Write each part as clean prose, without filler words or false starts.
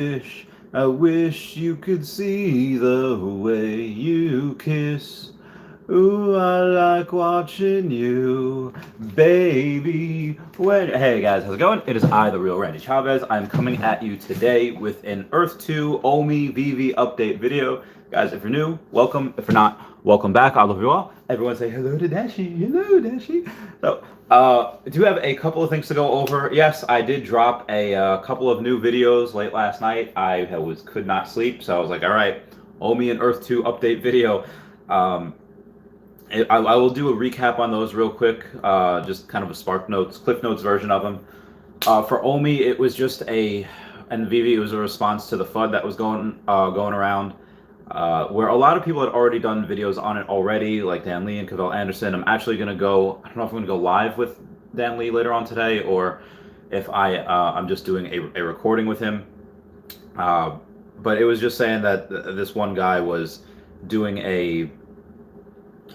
I wish you could see the way you kiss. Ooh, I like watching you, baby. Hey guys, how's it going? It is I, the real Randy Chavez. I'm coming at you today with an Earth 2 Omi Veve update video. Guys, if you're new, welcome. If you're not, welcome back. I love you all. Everyone say hello to Dashi. Hello, Dashi. So, I do have a couple of things to go over. Yes, I did drop a couple of new videos late last night. Could not sleep, so I was like, all right, Omi and Earth 2 update video. I will do a recap on those real quick, just kind of a Cliff Notes version of them. For Omi, it was just and Veve, it was a response to the FUD that was going around, where a lot of people had already done videos on it already, like Dan Lee and Cavell Anderson. I'm actually going to go, I don't know if I'm going to go live with Dan Lee later on today, or if I'm just doing a recording with him. But it was just saying that this one guy was doing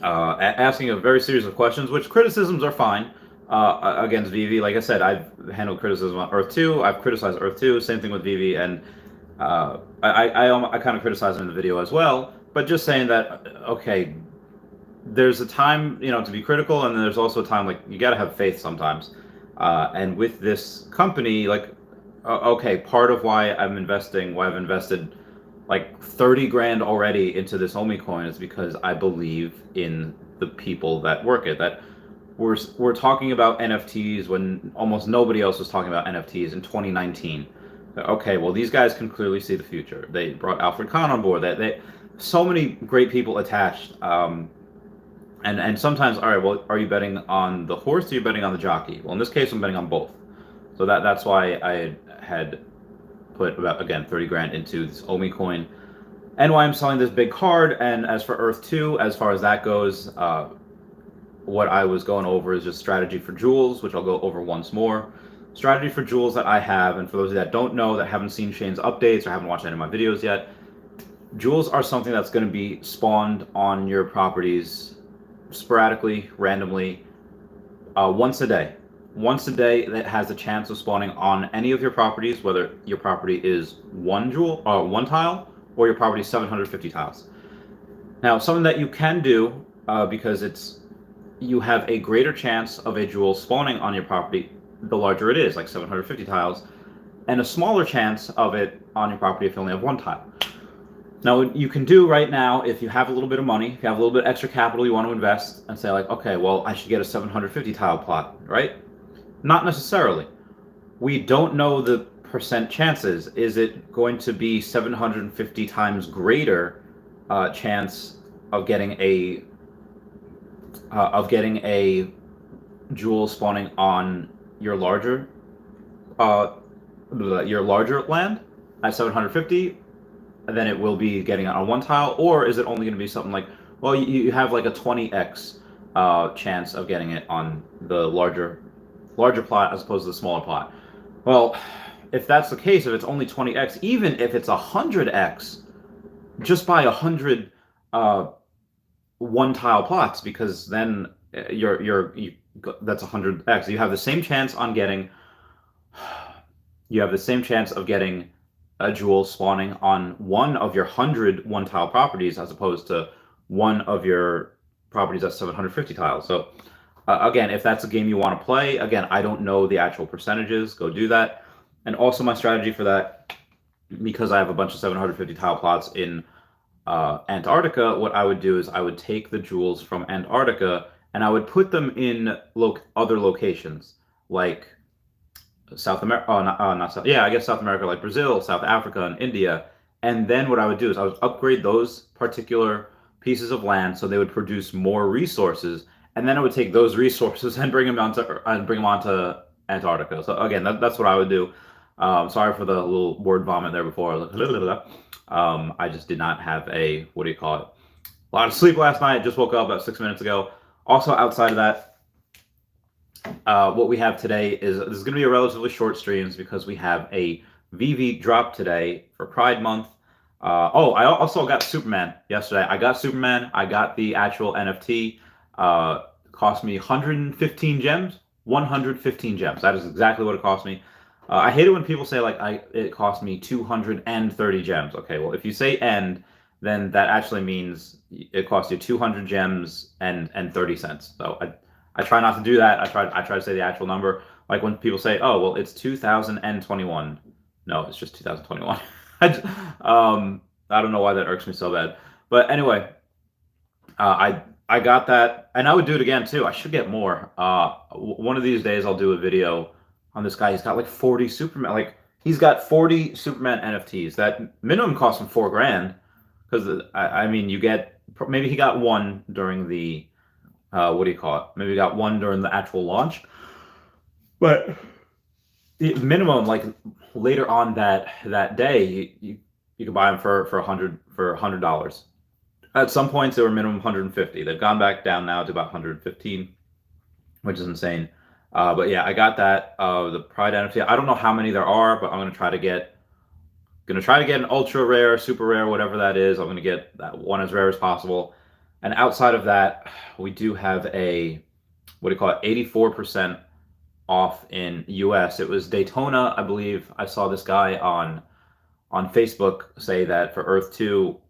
asking a very series of questions, which criticisms are fine against Veve. Like I said, I've handled criticism on Earth 2. I've criticized Earth 2. Same thing with Veve, and I kind of criticize him in the video as well. But just saying that, okay, there's a time, to be critical, and there's also a time, like, you got to have faith sometimes. And with this company, like, okay, part of why I've invested like 30 grand already into this Omi coin is because I believe in the people that work it. That we're talking about NFTs when almost nobody else was talking about NFTs in 2019. Okay, well, these guys can clearly see the future. They brought Alfred Kahn on board. They so many great people attached. And sometimes, all right, well, are you betting on the horse or are you betting on the jockey? Well, in this case, I'm betting on both. So that's why I had put about, again, 30 grand into this Omi coin, and why I'm selling this big card. And as for Earth 2, as far as that goes, what I was going over is just strategy for jewels, which I'll go over once more. Strategy for jewels that I have, and for those that don't know, that haven't seen Shane's updates or haven't watched any of my videos yet, jewels are something that's going to be spawned on your properties sporadically, randomly, once a day. Once a day, that has a chance of spawning on any of your properties, whether your property is one tile, or your property is 750 tiles. Now, something that you can do, because you have a greater chance of a jewel spawning on your property the larger it is, like 750 tiles, and a smaller chance of it on your property if you only have one tile. Now, what you can do right now, if you have a little bit of money, if you have a little bit extra capital you want to invest, and say like, okay, well, I should get a 750 tile plot, right? Not necessarily. We don't know the percent chances. Is it going to be 750 times greater chance of getting a jewel spawning on your larger land at 750, and then it will be getting it on one tile? Or is it only going to be something like, well, you have like a 20x chance of getting it on the larger plot as opposed to the smaller plot? Well, if that's the case, if it's only 20x, even if it's 100x, just buy 100 one tile plots, because then that's 100x. You have the same chance of getting a jewel spawning on one of your 100 one tile properties as opposed to one of your properties at 750 tiles. So again, if that's a game you want to play, again, I don't know the actual percentages. Go do that. And also my strategy for that, because I have a bunch of 750 tile plots in Antarctica, what I would do is I would take the jewels from Antarctica and I would put them in other locations, like South America. I guess South America, like Brazil, South Africa, and India. And then what I would do is I would upgrade those particular pieces of land so they would produce more resources, and then I would take those resources and bring them onto Antarctica. So again, that's what I would do. Sorry for the little word vomit there before. I just did not have a lot of sleep last night. Just woke up about 6 minutes ago. Also, outside of that, what we have today is this is going to be a relatively short streams because we have a Veve drop today for Pride Month. I also got Superman yesterday. I got Superman. I got the actual NFT. Cost me 115 gems. 115 gems. That is exactly what it cost me. I hate it when people say like it cost me 230 gems. Okay, well if you say end, then that actually means it cost you 200 gems and 30 cents. So I try not to do that. I try to say the actual number. Like when people say, oh well, it's 2021. No, it's just 2021. I don't know why that irks me so bad. But anyway, I got that, and I would do it again too. I should get more. One of these days I'll do a video on this guy. He's got like 40 Superman. Like he's got 40 Superman NFTs. That minimum costs him $4,000 because I mean you get maybe he got one during the what do you call it? Maybe he got one during the actual launch, but the minimum like later on that day you could buy them for $100. At some points, they were minimum 150. They've gone back down now to about 115, which is insane. But yeah, I got that. The Pride NFT. I don't know how many there are, but I'm gonna try to get an ultra rare, super rare, whatever that is. I'm gonna get that one as rare as possible. And outside of that, we do have a what do you call it? 84% off in US. It was Daytona, I believe. I saw this guy on Facebook say that for Earth 2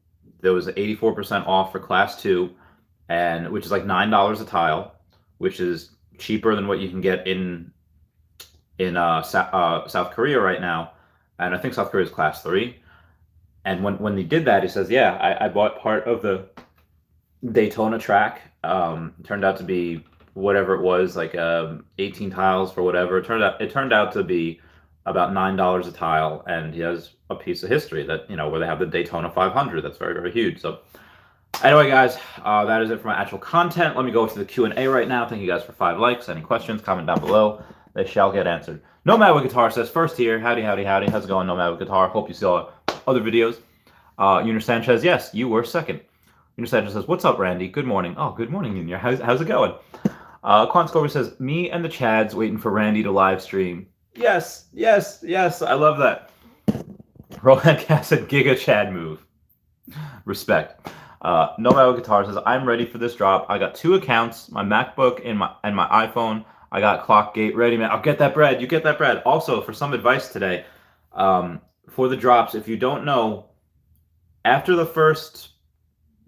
there was 84% off for class 2, and which is like $9 a tile, which is cheaper than what you can get in South Korea right now, and I think South Korea is class 3. And when he did that, he says, "Yeah, I bought part of the Daytona track. Turned out to be whatever it was, like 18 tiles for whatever. It turned out to be about $9 a tile, and he has a piece of history that where they have the Daytona 500. That's very, very huge. So anyway, guys, that is it for my actual content. Let me go to the Q&A right now. Thank you guys for 5 likes. Any questions, comment down below. They shall get answered. Nomad with Guitar says, first here. Howdy, howdy, howdy. How's it going, Nomad with Guitar? Hope you saw other videos. Junior Sanchez, yes, you were second. Junior Sanchez says, what's up, Randy? Good morning. Oh, good morning, Junior. How's it going? Quant Scorby says, me and the Chads waiting for Randy to live stream. Yes, yes, yes. I love that. Roland Cass said, Giga Chad move. Respect. Nomad Guitar says, I'm ready for this drop. I got 2 accounts, my MacBook and my iPhone. I got Clockgate ready, man. I'll get that bread. You get that bread. Also, for some advice today, for the drops, if you don't know, after the first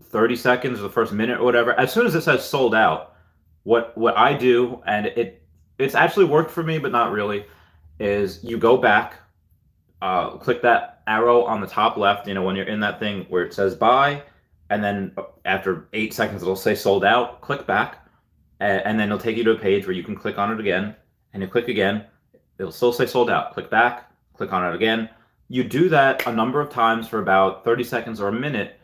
30 seconds or the first minute or whatever, as soon as it says sold out, what I do, and it's actually worked for me, but not really, is you go back, click that arrow on the top left, when you're in that thing where it says buy, and then after 8 seconds it'll say sold out. Click back, and then it'll take you to a page where you can click on it again, and you click again, it'll still say sold out. Click back, click on it again. You do that a number of times for about 30 seconds or a minute,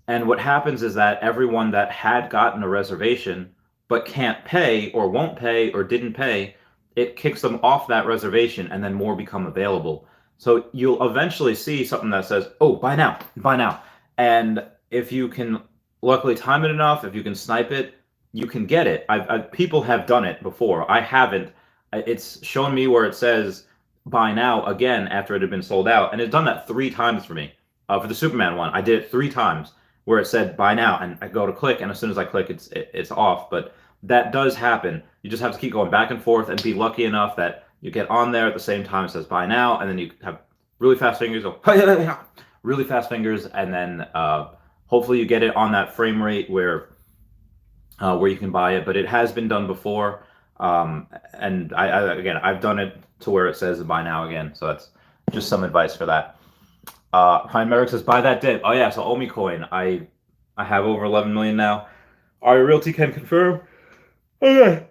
and what happens is that everyone that had gotten a reservation but can't pay or won't pay or didn't pay, it kicks them off that reservation, and then more become available. So you'll eventually see something that says, oh, buy now, buy now. And if you can luckily time it enough, if you can snipe it, you can get it. People have done it before. I haven't. It's shown me where it says buy now again after it had been sold out. And it's done that 3 times for me. For the Superman one, I did it 3 times where it said buy now, and I go to click, and as soon as I click, it's off. But that does happen. You just have to keep going back and forth and be lucky enough that you get on there at the same time it says buy now, and then you have really fast fingers, really fast fingers, and then hopefully you get it on that frame rate where you can buy it. But it has been done before, and I've done it to where it says buy now again. So that's just some advice for that. Prime Merrick says buy that dip. Oh yeah, so Omi coin. I have over 11 million now. Our Realty can confirm. Okay.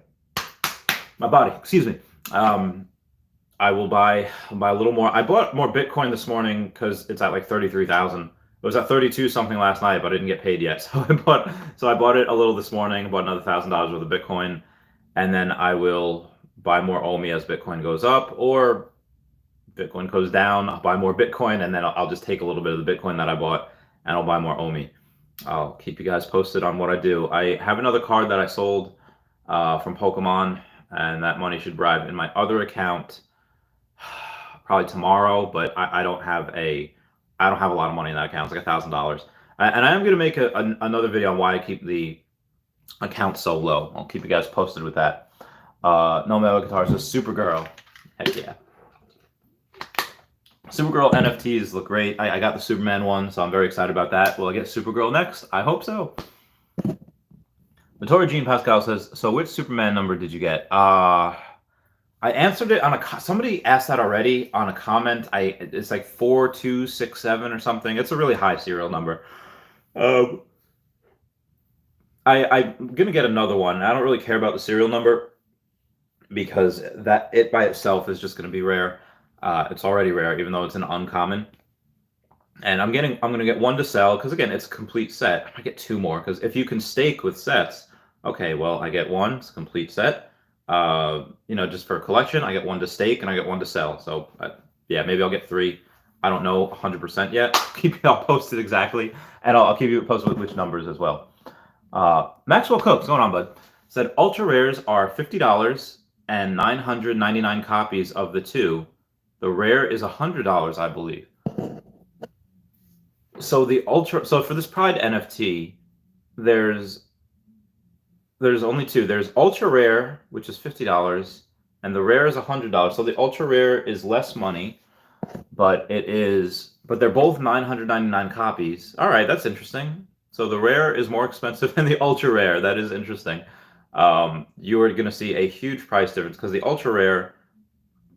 My body, excuse me. I will buy a little more. I bought more Bitcoin this morning because it's at like 33,000. It was at 32 something last night, but I didn't get paid yet. So I bought it a little this morning. Bought another $1,000 worth of Bitcoin, and then I will buy more Omi as Bitcoin goes up, or Bitcoin goes down. I'll buy more Bitcoin, and then I'll just take a little bit of the Bitcoin that I bought, and I'll buy more Omi. I'll keep you guys posted on what I do. I have another card that I sold from Pokemon, and that money should arrive in my other account probably tomorrow. But I don't have a lot of money in that account. It's like $1,000, and I am going to make another video on why I keep the account so low. I'll keep you guys posted with that. No Metal Guitar says Supergirl. Heck yeah. Supergirl NFTs look great. I got the Superman one, so I'm very excited about that. Will I get Supergirl next? I hope so. Vittoria Jean Pascal says, so which Superman number did you get? I answered it on somebody asked that already on a comment. It's like 4267 or something. It's a really high serial number. I'm gonna get another one. I don't really care about the serial number because it by itself is just gonna be rare. It's already rare, even though it's an uncommon. And I'm gonna get one to sell because again, it's a complete set. I might get two more because if you can stake with sets, okay, well I get one, it's a complete set. Just for a collection, I get one to stake and I get one to sell. So yeah, maybe I'll get three. I don't know 100% yet. Keep you all posted exactly, and I'll keep you posted with which numbers as well. Maxwell Cook, what's going on, bud? Said ultra rares are $50 and 999 copies of the two. The rare is $100, I believe. So for this Pride NFT, there's only two. There's ultra rare, which is $50, and the rare is $100. So the ultra rare is less money, but they're both 999 copies. All right, that's interesting. So the rare is more expensive than the ultra rare. That is interesting. You are going to see a huge price difference because the ultra rare,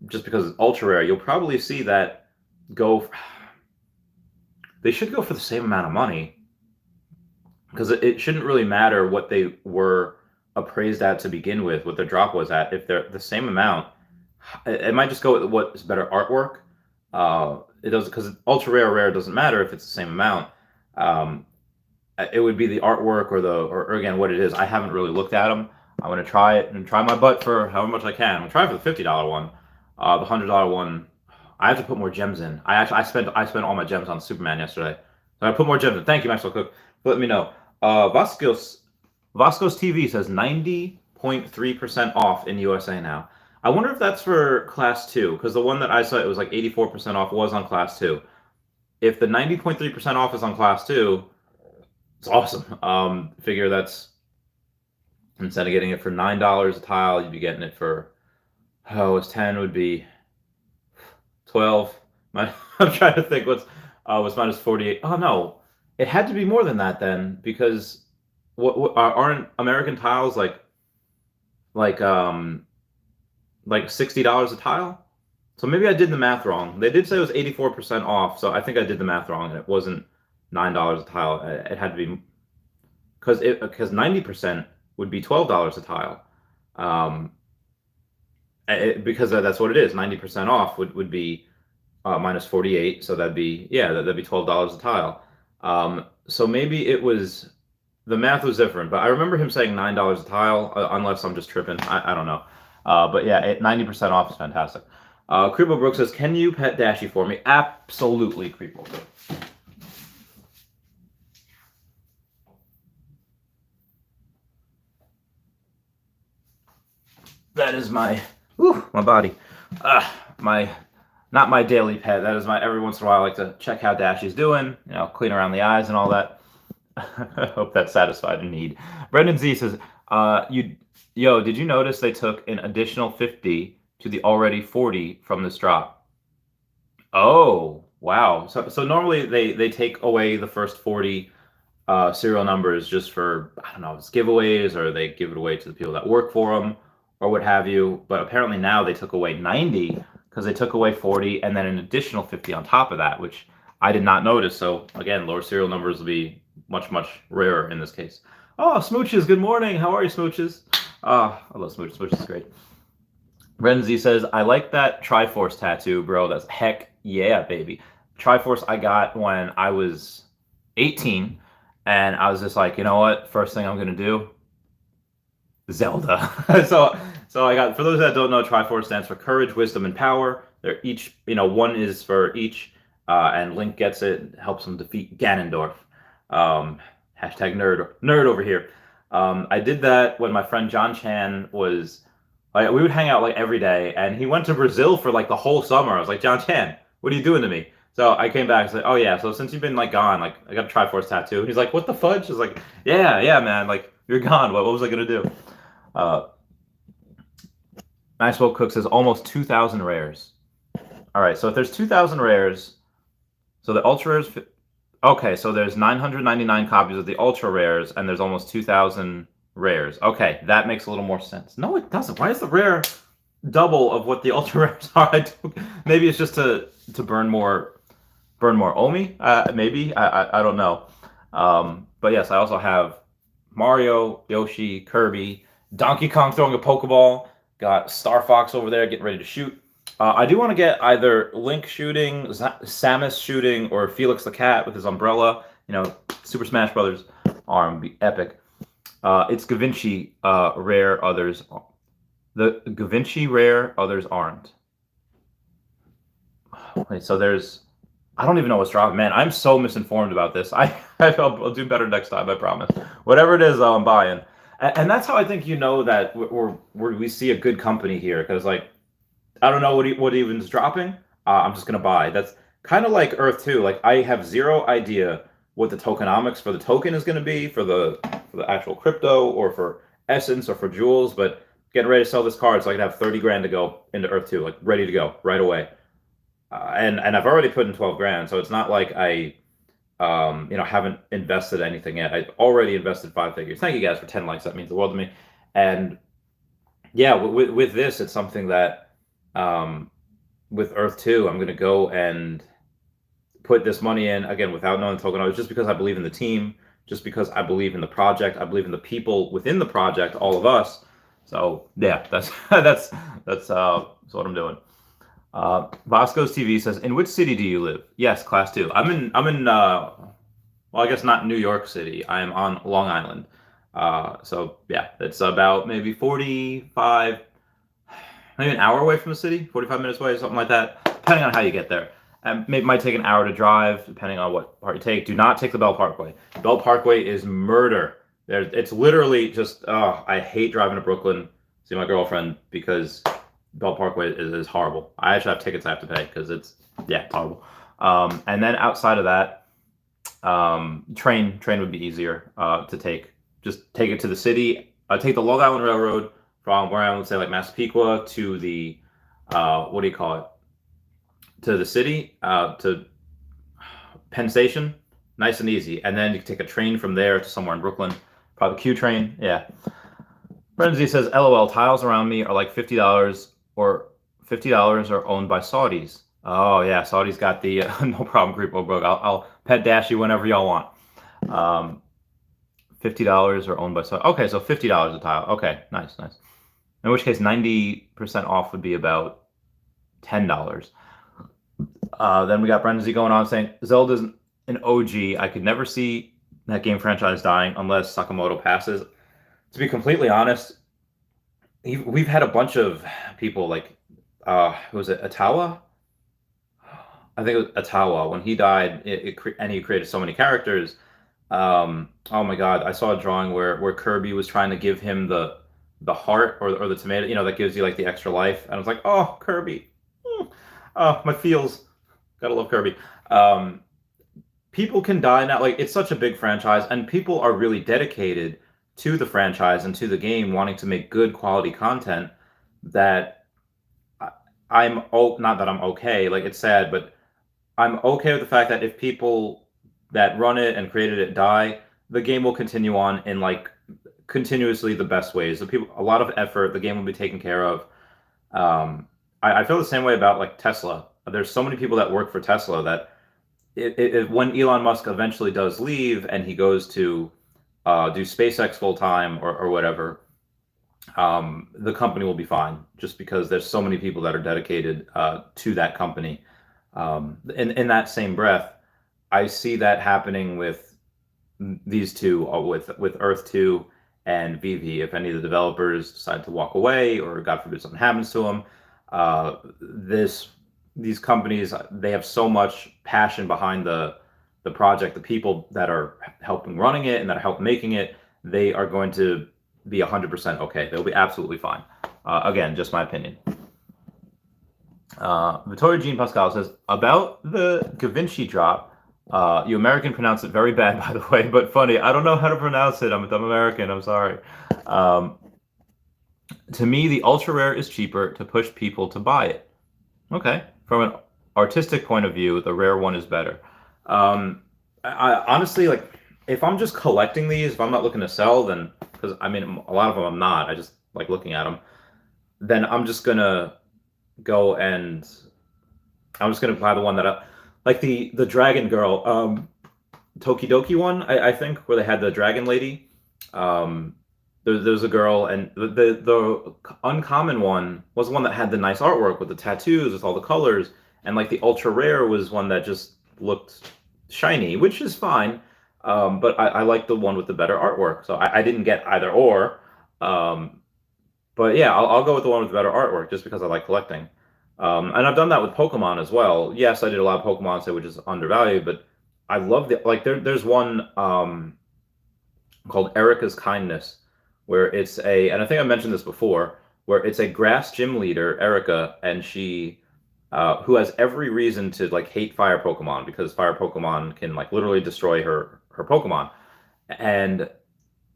just because it's ultra rare, you'll probably see that they should go for the same amount of money because it shouldn't really matter what they were appraised at to begin with, what the drop was at. If they're the same amount, it might just go with what is better artwork. It does because ultra rare doesn't matter if it's the same amount. It would be the artwork or again what it is. I haven't really looked at them. I'm gonna try it and try my butt for however much I can. I'm gonna try for the $50 one. The $100 one, I have to put more gems in. I spent all my gems on Superman yesterday. So I put more gems in. Thank you, Maxwell Cook, for letting me know. Vasco's TV says 90.3% off in USA now. I wonder if that's for Class 2, because the one that I saw, it was like 84% off, was on Class 2. If the 90.3% off is on Class 2, it's awesome. Figure that's, instead of getting it for $9 a tile, you'd be getting it for, it's 10 would be 12. I'm trying to think what's minus 48. Oh no, it had to be more than that then, because what aren't American tiles like $60 a tile? So maybe I did the math wrong. They did say it was 84% off, so I think I did the math wrong and it wasn't $9 a tile. It had to be because 90% would be $12 a tile. Because that's what it is. 90% off would be minus 48, so that'd be $12 a tile. So maybe it was, the math was different, but I remember him saying $9 a tile, unless I'm just tripping. I don't know. But yeah, 90% off is fantastic. KrepoBrooke says, can you pet Dashy for me? Absolutely, KrepoBrooke. That is my body. Not my daily pet. That is my, every once in a while I like to check how Dashy's doing, clean around the eyes and all that. I hope that satisfied a need. Brendan Z says, did you notice they took an additional 50 to the already 40 from this drop? Oh, wow. So normally they take away the first 40 serial numbers just for, I don't know, it's giveaways, or they give it away to the people that work for them or what have you. But apparently now they took away 90 because they took away 40 and then an additional 50 on top of that, which I did not notice. So again, lower serial numbers will be much, much rarer in this case. Oh, Smooches, good morning. How are you, Smooches? I love Smooches. Smooches is great. Renzi says, I like that Triforce tattoo, bro. That's heck yeah, baby. Triforce I got when I was 18, and I was just like, you know what? First thing I'm going to do, Zelda. So I got, for those that don't know, Triforce stands for Courage, Wisdom, and Power. They're each, one is for each, and Link gets it, helps him defeat Ganondorf. Hashtag nerd over here. I did that when my friend John Chan was, like, we would hang out like every day, and he went to Brazil for like the whole summer. I was like, John Chan, what are you doing to me? So I came back and said, oh yeah, so since you've been like gone, like I got a Triforce tattoo. And he's like, what the fudge? I was like, yeah, man, like you're gone. What was I gonna do? Maxwell Cook says almost 2,000 rares. All right, so if there's 2,000 rares, so the ultra rares. Okay, so there's 999 copies of the ultra rares, and there's almost 2,000 rares. Okay, that makes a little more sense. No, it doesn't. Why is the rare double of what the ultra rares are? Maybe it's just to burn more Omi. Maybe I don't know. But yes, I also have Mario, Yoshi, Kirby, Donkey Kong throwing a Pokeball. Got Star Fox over there getting ready to shoot. I do want to get either Link shooting, Samus shooting, or Felix the Cat with his umbrella. You know, Super Smash Brothers arm be epic. It's Gavinci rare, others. The Gavinci rare, others aren't. Wait, so there's. I don't even know what's dropping. Man, I'm so misinformed about this. I'll do better next time, I promise. Whatever it is, I'm buying. And that's how I think you know that we see a good company here. Because, like, I don't know what even's dropping. I'm just going to buy. That's kind of like Earth 2. Like, I have zero idea what the tokenomics for the token is going to be for the actual crypto or for Essence or for Jewels. But getting ready to sell this card so I can have 30 grand to go into Earth 2. Like, ready to go right away. And I've already put in 12 grand, so it's not like I, haven't invested anything yet. I've already invested 5 figures. Thank you guys for 10 likes. That means the world to me. And yeah, with this, it's something that, with Earth 2, I'm going to go and put this money in, again, without knowing the tokenomics, just because I believe in the team, just because I believe in the project, I believe in the people within the project, all of us. So yeah, that's that's what I'm doing. Bosco's TV says, "In which city do you live?" Yes, class 2. I'm in. Well, I guess not New York City. I am on Long Island. So yeah, it's about maybe 45, maybe an hour away from the city. 45 minutes away, something like that, depending on how you get there. And it might take an hour to drive, depending on what part you take. Do not take the Bell Parkway. Bell Parkway is murder. It's literally just. I hate driving to Brooklyn, see my girlfriend, because Bell Parkway is horrible. I actually have tickets I have to pay because it's horrible. And then outside of that, train would be easier to take. Just take it to the city. Take the Long Island Railroad from where I would say like Massapequa to the what do you call it? To the city, to Penn Station. Nice and easy. And then you can take a train from there to somewhere in Brooklyn. Probably Q train. Yeah. Frenzy says, "LOL, tiles around me are like $50 or $50 are owned by Saudis." Oh yeah, Saudis got the no problem, KrepoBrooke. I'll pet dash you whenever y'all want. $50 are owned by Saudis. Okay, so $50 a tile. Okay, nice. In which case, 90% off would be about $10. Then we got Brendan Z going on saying, "Zelda's an OG. I could never see that game franchise dying unless Sakamoto passes." To be completely honest, we've had a bunch of people like, who was it, Atawa? I think it was Atawa. When he died, and he created so many characters. Oh my God, I saw a drawing where Kirby was trying to give him the heart or the tomato, that gives you like the extra life. And I was like, oh, Kirby. Oh, my feels. Gotta love Kirby. People can die now. Like, it's such a big franchise, and people are really dedicated to the franchise and to the game, wanting to make good quality content, that not that I'm okay, like, it's sad, but I'm okay with the fact that if people that run it and created it die, the game will continue on in like continuously the best ways. A lot of effort, the game will be taken care of. I feel the same way about like Tesla. There's so many people that work for Tesla that when Elon Musk eventually does leave and he goes to do SpaceX full time or whatever, the company will be fine, just because there's so many people that are dedicated to that company. In that same breath, I see that happening with these two, with Earth 2 and Veve. If any of the developers decide to walk away, or God forbid something happens to them, these companies, they have so much passion behind the project, the people that are helping running it and that are helping making it, they are going to be 100% okay. They'll be absolutely fine. Again, just my opinion. Vittoria Jean Pascal says, about the Gavinci drop, you American pronounce it very bad, by the way, but funny. I don't know how to pronounce it. I'm a dumb American. I'm sorry. To me, the ultra rare is cheaper to push people to buy it. Okay, from an artistic point of view, the rare one is better. Um, I honestly like if I'm just collecting these, if I'm not looking to sell, then because I mean a lot of them I'm not. I just like looking at them. Then I'm just gonna buy the one that I like the Dragon Girl Tokidoki one. I think where they had the Dragon Lady. Um, there's a girl, and the uncommon one was the one that had the nice artwork with the tattoos with all the colors, and like the ultra rare was one that just looked shiny, which is fine. But I like the one with the better artwork, so I didn't get either or. Um, but yeah, I'll go with the one with the better artwork just because I like collecting. And I've done that with Pokemon as well. Yes, I did a lot of Pokemon, so which is undervalued, but I love the like there's one called Erica's Kindness, where it's a, and I think I mentioned this before, where it's a grass gym leader, Erica, and she, who has every reason to like hate fire Pokemon because fire Pokemon can like literally destroy her Pokemon, and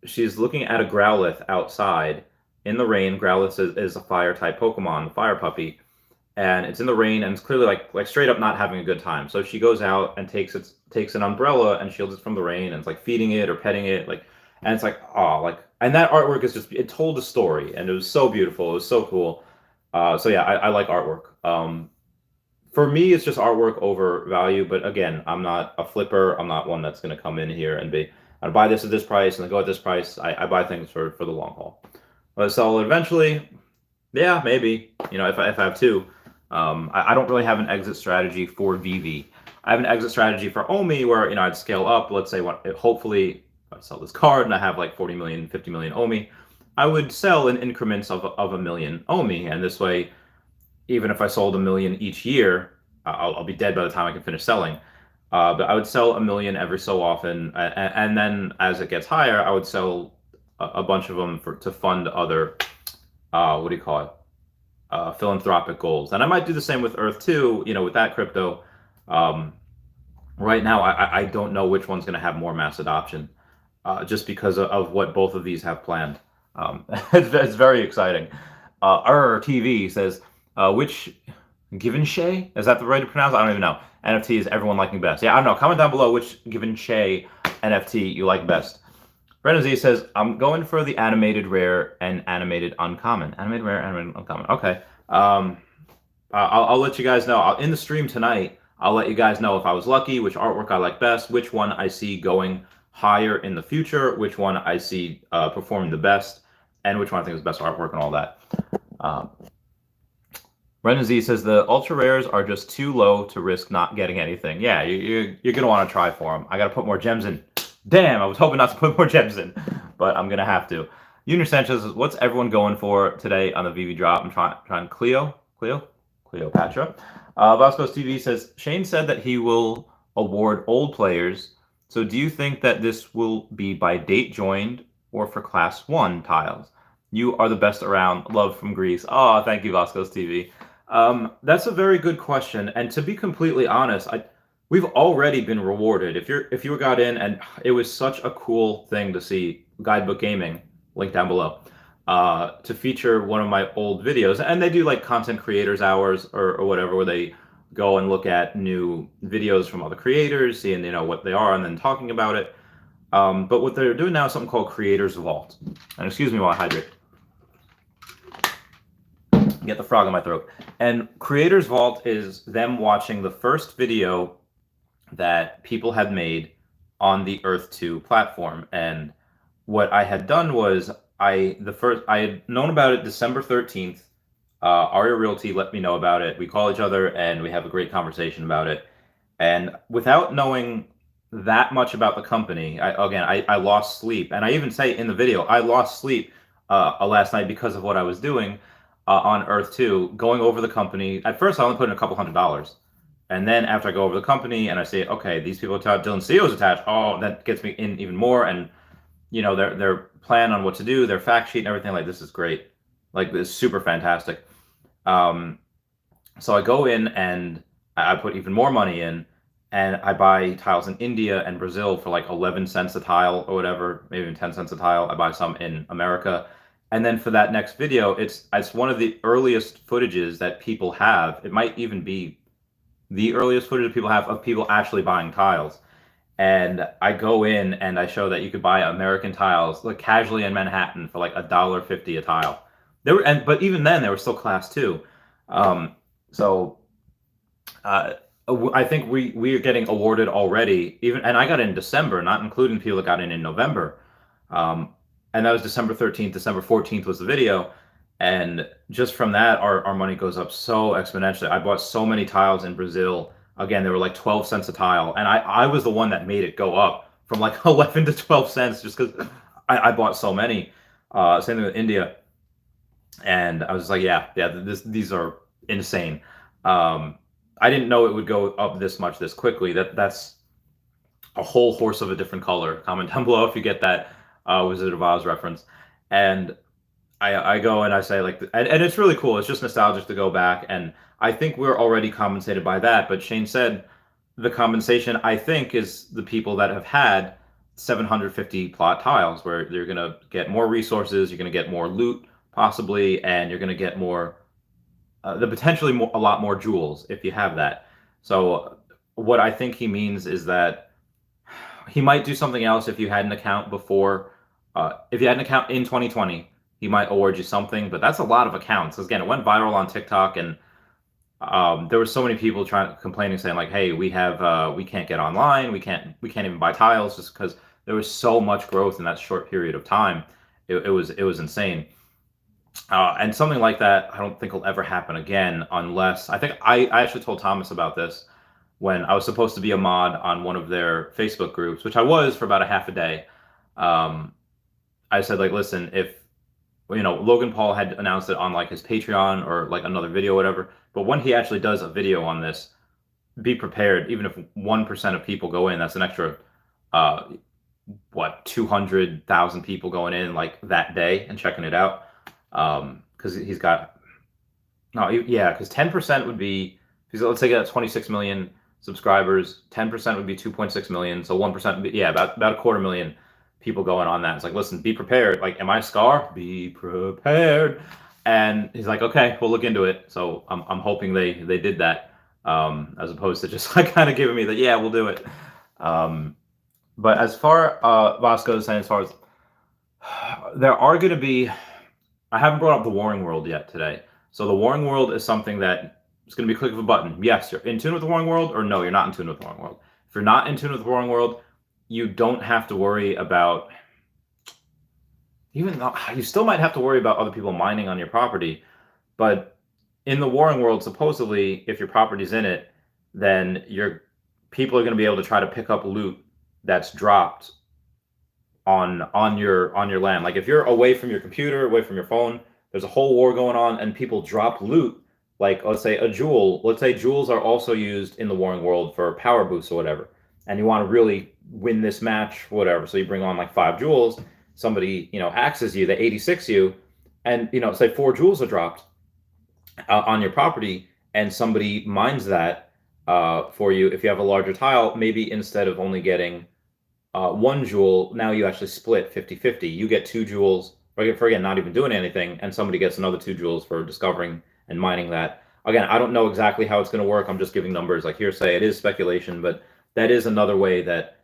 she's looking at a Growlithe outside in the rain. Growlithe is a fire type Pokemon, the fire puppy, and it's in the rain and it's clearly like straight up not having a good time. So she goes out and takes an umbrella and shields it from the rain and it's like feeding it or petting it like, and it's like, oh, like, and that artwork is just, it told a story and it was so beautiful. It was so cool. So yeah, I like artwork. For me, it's just artwork over value. But again, I'm not a flipper. I'm not one that's going to come in here and be, I buy this at this price and I go at this price. I buy things for the long haul. Will I sell it eventually? Yeah, maybe. You know, if I have two. I don't really have an exit strategy for Veve. I have an exit strategy for Omi where, you know, I'd scale up. Let's say hopefully if I sell this card and I have like 40 million, 50 million Omi, I would sell in increments of a million Omi. And this way, even if I sold a million each year, I'll be dead by the time I can finish selling. But I would sell a million every so often. And then as it gets higher, I would sell a bunch of them to fund other, what do you call it? Philanthropic goals. And I might do the same with Earth too, you know, with that crypto. Um, right now, I don't know which one's going to have more mass adoption, just because of what both of these have planned. It's very exciting. Our TV says, which Givenchy, is that the right to pronounce? I don't even know. NFT is everyone liking best. Yeah, I don't know. Comment down below which Givenchy NFT you like best. Brennan Z says, I'm going for the animated rare and animated uncommon. Animated rare, animated uncommon. Okay. I'll let you guys know. In the stream tonight, I'll let you guys know if I was lucky, which artwork I like best, which one I see going higher in the future, which one I see performing the best, and which one I think is best artwork and all that. Brendan Z says the ultra rares are just too low to risk not getting anything. Yeah, you're going to want to try for them. I got to put more gems in. Damn, I was hoping not to put more gems in, but I'm going to have to. Junior Sanchez, what's everyone going for today on the Veve drop? I'm trying Cleopatra. Vasco's TV says, Shane said that he will award old players. So do you think that this will be by date joined or for class 1 tiles? You are the best around. Love from Greece. Oh, thank you, Vasco's TV. That's a very good question. And to be completely honest, we've already been rewarded. If you got in, and it was such a cool thing to see Guidebook Gaming, link down below, to feature one of my old videos. And they do like content creators hours or whatever, where they go and look at new videos from other creators, seeing, you know, what they are and then talking about it. But what they're doing now is something called Creators Vault. And excuse me while I hydrate. Get the frog in my throat. And Creators Vault is them watching the first video that people had made on the Earth 2 platform. And what I had done was I had known about it December 13th. Aria Realty let me know about it. We call each other and we have a great conversation about it. And without knowing that much about the company, I lost sleep. And I even say in the video, I lost sleep last night because of what I was doing on Earth 2, going over the company. At first, I only put in a couple $100. And then after I go over the company and I say, okay, these people attached, Dylan CEO's attached, oh, that gets me in even more. And, you know, their plan on what to do, their fact sheet and everything, like, this is great. Like, this is super fantastic. So I go in and I put even more money in, and I buy tiles in India and Brazil for like 11 cents a tile or whatever, maybe even 10 cents a tile. I buy some in America. And then for that next video, it's one of the earliest footages that people have. It might even be the earliest footage people have of people actually buying tiles. And I go in and I show that you could buy American tiles like casually in Manhattan for like $1.50 a tile. But even then they were still class two. So uh, I think we are getting awarded already. And I got in December, not including people that got in November. Um, and that was December 13th. December 14th was the video. And just from that, our money goes up so exponentially. I bought so many tiles in Brazil. Again, they were like 12 cents a tile. And I was the one that made it go up from like 11 to 12 cents just because I bought so many. Same thing with India. And I was just like, yeah, these are insane. Um, I didn't know it would go up this much this quickly. That's a whole horse of a different color. Comment down below if you get that Wizard of Oz reference. And I go and I say like, and it's really cool. It's just nostalgic to go back, and I think we're already compensated by that. But Shane said the compensation I think is the people that have had 750 plot tiles, where you're gonna get more resources, you're gonna get more loot possibly, and you're gonna get more the potentially a lot more jewels if you have that. So what I think he means is that he might do something else if you had an account before. If you had an account in 2020, he might award you something, but that's a lot of accounts. Again, it went viral on TikTok, and there were so many people complaining, saying like, "Hey, we can't get online, we can't even buy tiles," just because there was so much growth in that short period of time. It was insane. And something like that, I don't think will ever happen again unless I think I actually told Thomas about this when I was supposed to be a mod on one of their Facebook groups, which I was for about a half a day. Um, I said like, listen, if Logan Paul had announced it on like his Patreon or like another video, or whatever. But when he actually does a video on this, be prepared. Even if 1% of people go in, that's an extra, uh, 200,000 people going in like that day and checking it out. Because he's got no, yeah, because 10% would be, let's say got 26 million subscribers, 10% would be 2.6 million, so 1% would be, yeah, about a quarter million people going on that. It's like, listen, be prepared. Like, am I Scar? Be prepared. And he's like, okay, we'll look into it. So I'm hoping they did that, as opposed to just like kind of giving me the, yeah, we'll do it. But as far Vasco is saying, as far as there are going to be, I haven't brought up the Warring World yet today. So the Warring World is something that it's going to be a click of a button. Yes, you're in tune with the Warring World, or no, you're not in tune with the Warring World. If you're not in tune with the Warring World, you don't have to worry about, even though you still might have to worry about other people mining on your property. But in the Warring World, supposedly, if your property's in it, then your people are going to be able to try to pick up loot that's dropped on your land. Like if you're away from your computer, away from your phone, there's a whole war going on, and people drop loot. Like let's say a jewel. Let's say jewels are also used in the Warring World for power boosts or whatever, and you want to really win this match, whatever. So you bring on like 5 jewels. Somebody axes you, they 86 you, and say 4 jewels are dropped on your property, and somebody mines that for you. If you have a larger tile, maybe instead of only getting 1 jewel, now you actually split 50-50. You get 2 jewels, or for again, not even doing anything, and somebody gets another 2 jewels for discovering and mining that. Again, I don't know exactly how it's going to work. I'm just giving numbers like hearsay. It is speculation, but that is another way that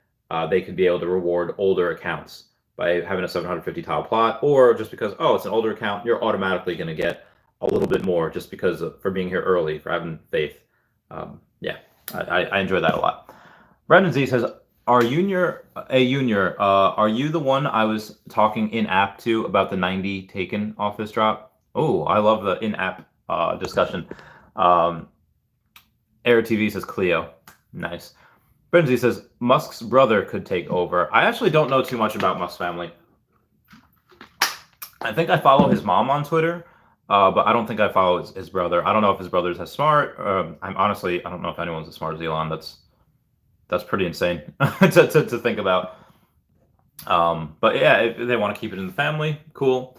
they could be able to reward older accounts by having a 750 tile plot, or just because, oh, it's an older account, you're automatically going to get a little bit more just because for being here early, for having faith. Yeah, I enjoy that a lot. Brandon Z says, are you the one I was talking in-app to about the 90 taken off this drop? Oh, I love the in-app discussion. Air TV says Cleo. Nice. Brenzy says Musk's brother could take over. I actually don't know too much about Musk's family. I think I follow his mom on Twitter, but I don't think I follow his brother. I don't know if his brother's as smart. I don't know if anyone's as smart as Elon. That's pretty insane to think about. But yeah, if they want to keep it in the family, cool.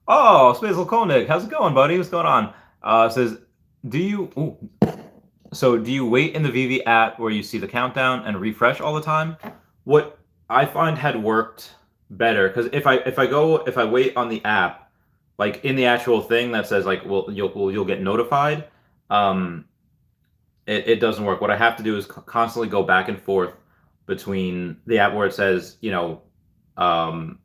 Oh, Spazel Koenig, how's it going, buddy? What's going on? Says, do you wait in the Veve app where you see the countdown and refresh all the time? What I find had worked better, because if I wait on the app, like in the actual thing that says like, well, you'll get notified. it doesn't work. What I have to do is constantly go back and forth between the app where it says, um,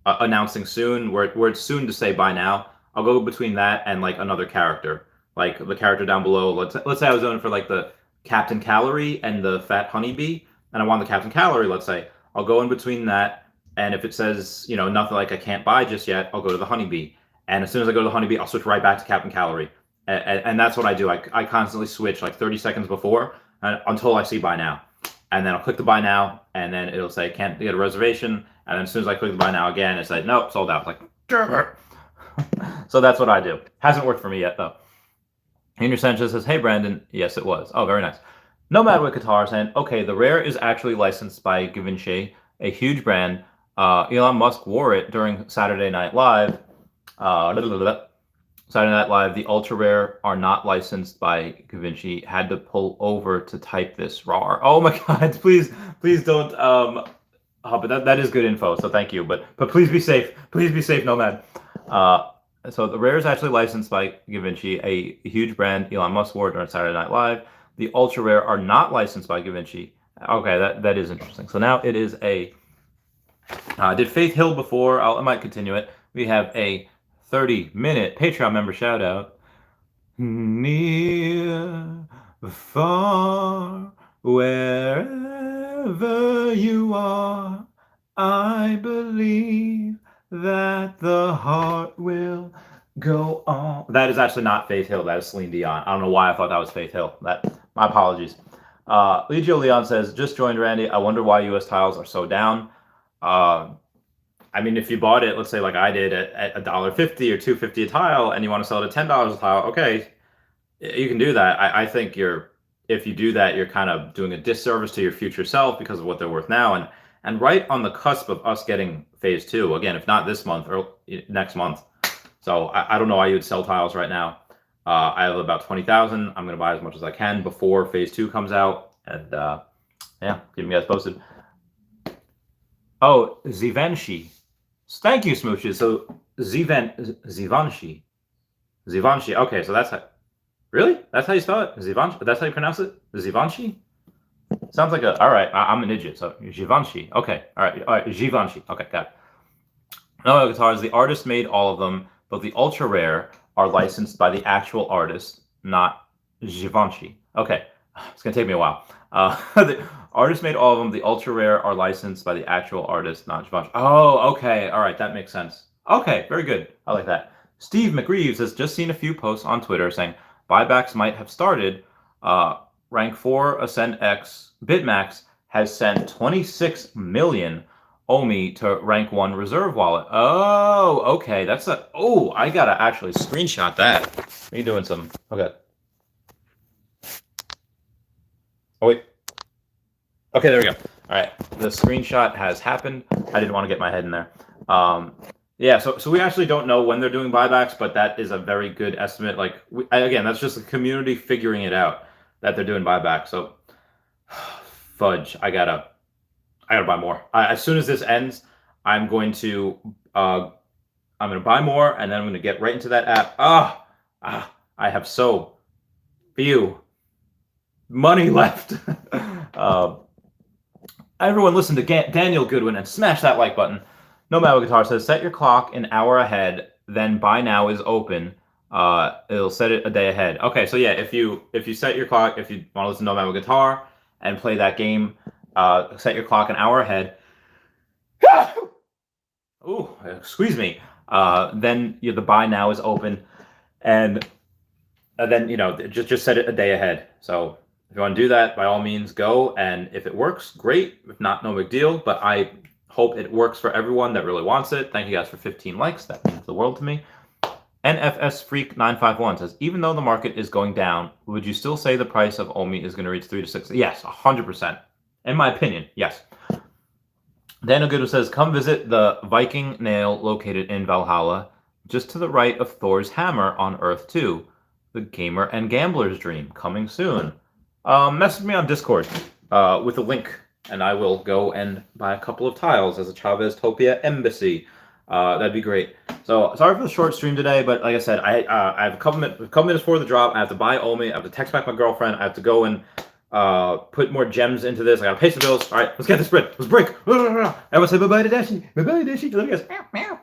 announcing soon, where it's soon to say buy now. I'll go between that and like another character, like the character down below. Let's say I was going for like the Captain Calorie and the Fat Honeybee, and I want the Captain Calorie. Let's say I'll go in between that, and if it says nothing like I can't buy just yet, I'll go to the Honeybee. And as soon as I go to the Honeybee, I'll switch right back to Captain Calorie, and that's what I do. I constantly switch like 30 seconds before until I see buy now, and then I'll click the buy now, and then it'll say can't get a reservation. And then as soon as I click the buy now again, it's like, nope, sold out. Like, so that's what I do. Hasn't worked for me yet, though. Henry Sanchez says, hey, Brandon. Yes, it was. Oh, very nice. Nomad with Qatar saying, okay, the Rare is actually licensed by Givenchy, a huge brand. Elon Musk wore it during Saturday Night Live. Saturday Night Live, the Ultra Rare are not licensed by Givenchy. Had to pull over to type this raw. Oh my God, please don't. But that is good info, so thank you. But please be safe. Please be safe, Nomad. So the Rare is actually licensed by Givenchy, a huge brand. Elon Musk wore during Saturday Night Live. The Ultra Rare are not licensed by Givenchy. Okay, that is interesting. So now it is a. Did Faith Hill before? I might continue it. We have a 30-minute Patreon member shout out. Near, far, wherever you are, I believe that the heart will go on. That is actually not Faith Hill. That is Celine Dion. I don't know why I thought that was Faith Hill. My apologies. Legio Leon says, just joined Randy. I wonder why U.S. tiles are so down. I mean, if you bought it, let's say like I did at $1.50 or $2.50 a tile, and you want to sell it at $10 a tile, okay, you can do that. I think if you do that, you're kind of doing a disservice to your future self because of what they're worth now. And right on the cusp of us getting phase 2, again, if not this month or next month. So I don't know why you would sell tiles right now. I have about 20,000. I'm going to buy as much as I can before phase 2 comes out. And yeah, keep you guys posted. Oh, Givenchy. Thank you, Smooches. So Givenchy. Okay, so that's how. Really? That's how you spell it? Givenchy? That's how you pronounce it? Givenchy? Sounds like a. All right, I'm an idiot. So Givenchy. Okay. All right. Givenchy. Okay, got it. No guitars. The artist made all of them, but the ultra rare are licensed by the actual artist, not Givenchy. Okay, it's gonna take me a while. The artist made all of them. The ultra rare are licensed by the actual artist, not Givenchy. Oh, okay. All right, that makes sense. Okay, very good. I like that. Steve McReeves has just seen a few posts on Twitter saying buybacks might have started. Rank 4 Ascend X BitMax has sent 26 million OMI to rank 1 reserve wallet. Oh, okay. That's a. Oh, I gotta actually screenshot that. Are you doing some? Okay. Oh wait. Okay, there we go. All right, the screenshot has happened. I didn't want to get my head in there. Yeah, so we actually don't know when they're doing buybacks, but that is a very good estimate. Like again, that's just the community figuring it out that they're doing buybacks. So fudge, I gotta buy more. As soon as this ends, I'm going to buy more, and then I'm gonna get right into that app. I have so few money left. Everyone listen to Daniel Goodwin and smash that like button. No Matter Guitar says, set your clock an hour ahead, then buy now is open. It'll set it a day ahead. Okay, so yeah, if you set your clock, if you want to listen to No Matter Guitar and play that game, set your clock an hour ahead. Ooh, squeeze me. Then the buy now is open, and then just set it a day ahead. So if you want to do that, by all means, go. And if it works, great. If not, no big deal. But I hope it works for everyone that really wants it. Thank you guys for 15 likes. That means the world to me. NFS Freak 951 says, even though the market is going down, would you still say the price of OMI is going to reach 3 to 6? Yes, 100%. In my opinion, yes. Daniel Goodwin says, come visit the Viking nail located in Valhalla, just to the right of Thor's hammer on Earth 2. The gamer and gambler's dream, coming soon. Message me on Discord with a link, and I will go and buy a couple of tiles as a Chavez Topia embassy. That'd be great. So sorry for the short stream today, but like I said, I have a couple minutes before the drop. I have to buy Omi. I have to text back my girlfriend. I have to go and put more gems into this. I gotta pay some bills. All right, let's get this spread. Let's break. Everyone say bye bye to Dashi. Bye bye, Dashi. Love you guys.